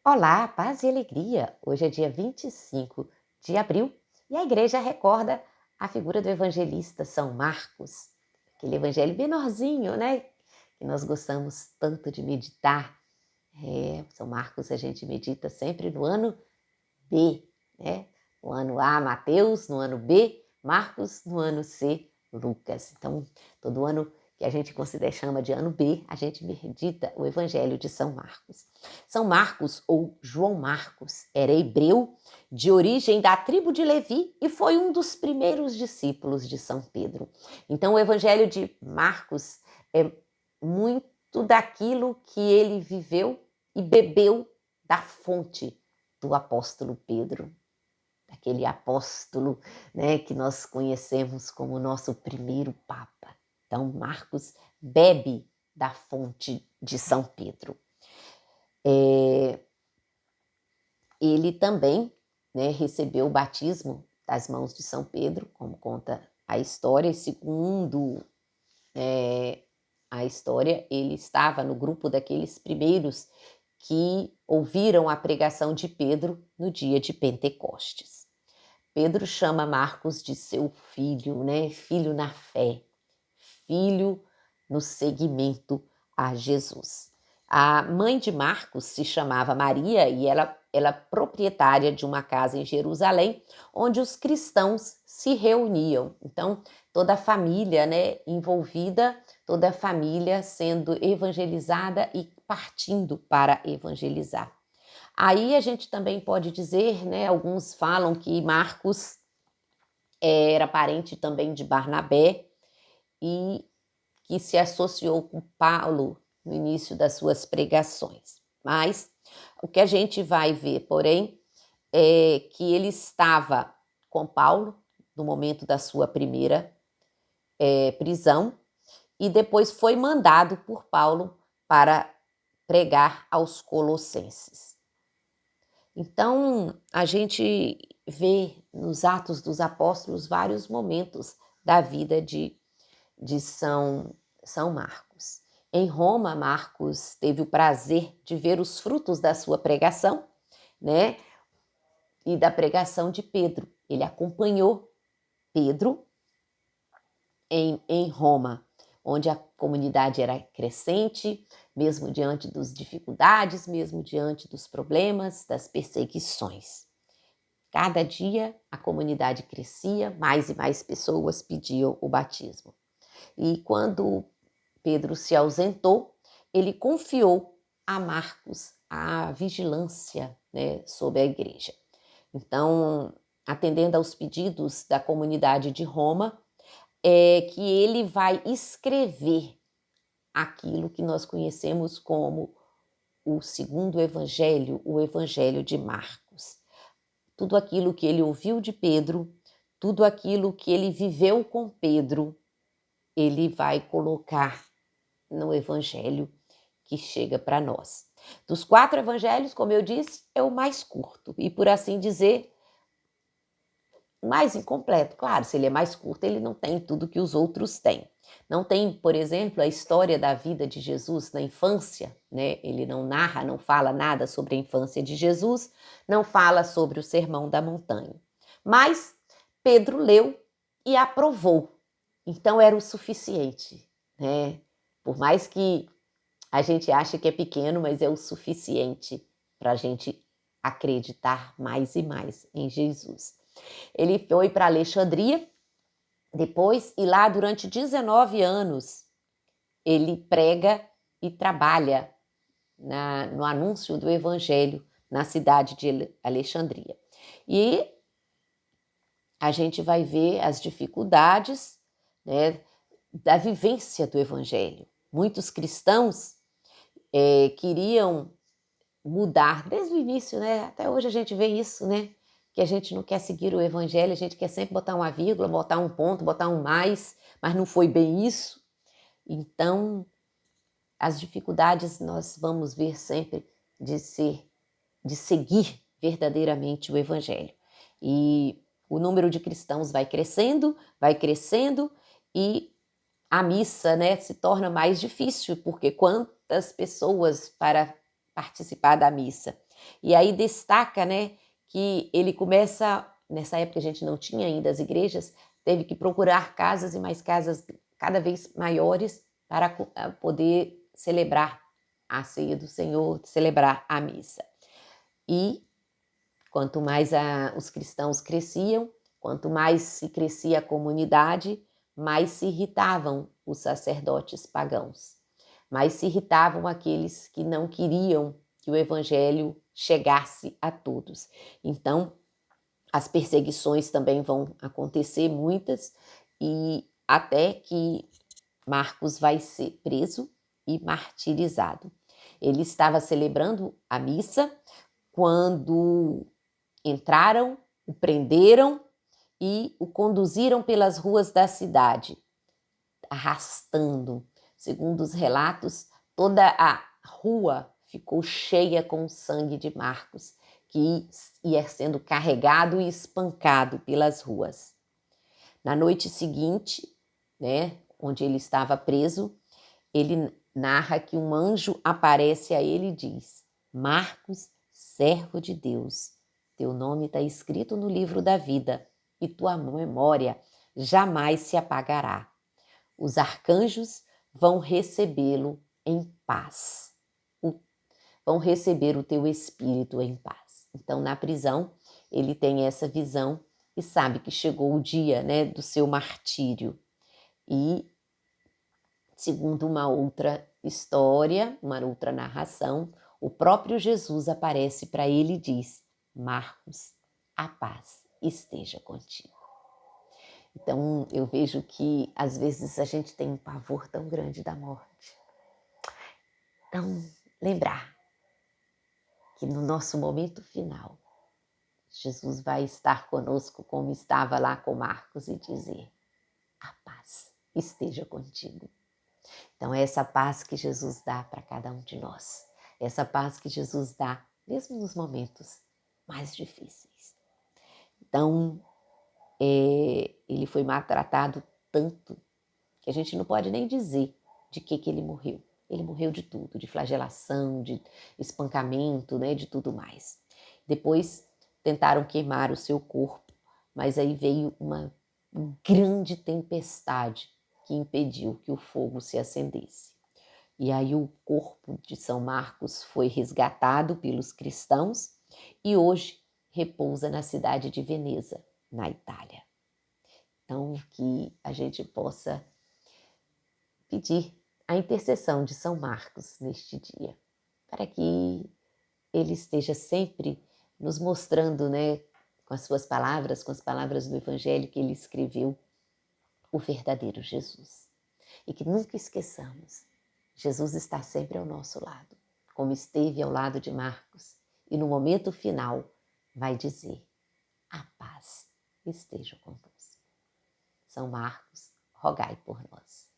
Olá, paz e alegria! Hoje é dia 25 de abril e a igreja recorda a figura do evangelista São Marcos, aquele evangelho menorzinho, né? Que nós gostamos tanto de meditar. São Marcos a gente medita sempre no ano B, né? No ano A, Mateus, no ano B, Marcos, no ano C, Lucas. Então, todo ano que a gente considera chama de ano B, a gente medita o Evangelho de São Marcos. São Marcos, ou João Marcos, era hebreu, de origem da tribo de Levi e foi um dos primeiros discípulos de São Pedro. Então, o Evangelho de Marcos é muito daquilo que ele viveu e bebeu da fonte do apóstolo Pedro, aquele apóstolo, né, que nós conhecemos como nosso primeiro Papa. Então, Marcos bebe da fonte de São Pedro. Ele também, né, recebeu o batismo das mãos de São Pedro, como conta a história, e segundo a história, ele estava no grupo daqueles primeiros que ouviram a pregação de Pedro no dia de Pentecostes. Pedro chama Marcos de seu filho, né? Filho na fé, filho no seguimento a Jesus. A mãe de Marcos se chamava Maria e ela é proprietária de uma casa em Jerusalém, onde os cristãos se reuniam. Então, toda a família, né, envolvida, toda a família sendo evangelizada e partindo para evangelizar. Aí a gente também pode dizer, né, alguns falam que Marcos era parente também de Barnabé e que se associou com Paulo no início das suas pregações. Mas o que a gente vai ver, porém, é que ele estava com Paulo no momento da sua primeira prisão e depois foi mandado por Paulo para pregar aos colossenses. Então, a gente vê nos Atos dos Apóstolos vários momentos da vida de São Marcos. Em Roma, Marcos teve o prazer de ver os frutos da sua pregação, né? E da pregação de Pedro. Ele acompanhou Pedro em Roma, onde a comunidade era crescente, mesmo diante das dificuldades, mesmo diante dos problemas, das perseguições. Cada dia a comunidade crescia, mais e mais pessoas pediam o batismo. E quando Pedro se ausentou, ele confiou a Marcos a vigilância, né, sobre a igreja. Então, atendendo aos pedidos da comunidade de Roma, é que ele vai escrever aquilo que nós conhecemos como o segundo evangelho, o evangelho de Marcos. Tudo aquilo que ele ouviu de Pedro, tudo aquilo que ele viveu com Pedro, ele vai colocar no evangelho que chega para nós. Dos 4 evangelhos, como eu disse, é o mais curto e, por assim dizer, mais incompleto. Claro, se ele é mais curto, ele não tem tudo que os outros têm. Não tem, por exemplo, a história da vida de Jesus na infância, né? Ele não narra, não fala nada sobre a infância de Jesus, não fala sobre o Sermão da Montanha. Mas Pedro leu e aprovou. Então era o suficiente, né? Por mais que a gente ache que é pequeno, mas é o suficiente para a gente acreditar mais e mais em Jesus. Ele foi para Alexandria depois e lá durante 19 anos ele prega e trabalha no anúncio do evangelho na cidade de Alexandria. E a gente vai ver as dificuldades, né, da vivência do evangelho. Muitos cristãos queriam mudar desde o início, né? Até hoje a gente vê isso, né? Que a gente não quer seguir o evangelho, a gente quer sempre botar uma vírgula, botar um ponto, botar um mais, mas não foi bem isso. Então, as dificuldades nós vamos ver sempre de seguir verdadeiramente o evangelho. E o número de cristãos vai crescendo e a missa, né, se torna mais difícil, porque quantas pessoas para participar da missa? E aí destaca, né, que ele começa, nessa época a gente não tinha ainda as igrejas, teve que procurar casas e mais casas cada vez maiores para poder celebrar a ceia do Senhor, celebrar a missa. E quanto mais os cristãos cresciam, quanto mais se crescia a comunidade, mais se irritavam os sacerdotes pagãos, mais se irritavam aqueles que não queriam que o evangelho chegasse a todos. Então, as perseguições também vão acontecer, muitas, e até que Marcos vai ser preso e martirizado. Ele estava celebrando a missa quando entraram, o prenderam e o conduziram pelas ruas da cidade, arrastando. Segundo os relatos, toda a rua ficou cheia com o sangue de Marcos, que ia sendo carregado e espancado pelas ruas. Na noite seguinte, né, onde ele estava preso, ele narra que um anjo aparece a ele e diz: Marcos, servo de Deus, teu nome está escrito no livro da vida e tua memória jamais se apagará. Os arcanjos vão recebê-lo em paz. Vão receber o teu espírito em paz. Então, na prisão, ele tem essa visão e sabe que chegou o dia, né, do seu martírio. E, segundo uma outra história, uma outra narração, o próprio Jesus aparece para ele e diz: Marcos, a paz esteja contigo. Então, eu vejo que, às vezes, a gente tem um pavor tão grande da morte. Então, lembrar que no nosso momento final, Jesus vai estar conosco como estava lá com Marcos e dizer: a paz esteja contigo. Então, é essa paz que Jesus dá para cada um de nós. Essa paz que Jesus dá, mesmo nos momentos mais difíceis. Então, ele foi maltratado tanto que a gente não pode nem dizer de que ele morreu. Ele morreu de tudo, de flagelação, de espancamento, né, de tudo mais. Depois tentaram queimar o seu corpo, mas aí veio uma grande tempestade que impediu que o fogo se acendesse. E aí o corpo de São Marcos foi resgatado pelos cristãos e hoje repousa na cidade de Veneza, na Itália. Então, que a gente possa pedir a intercessão de São Marcos neste dia, para que ele esteja sempre nos mostrando, né, com as suas palavras, com as palavras do Evangelho que ele escreveu, o verdadeiro Jesus. E que nunca esqueçamos, Jesus está sempre ao nosso lado, como esteve ao lado de Marcos, e no momento final vai dizer: a paz esteja convosco. São Marcos, rogai por nós.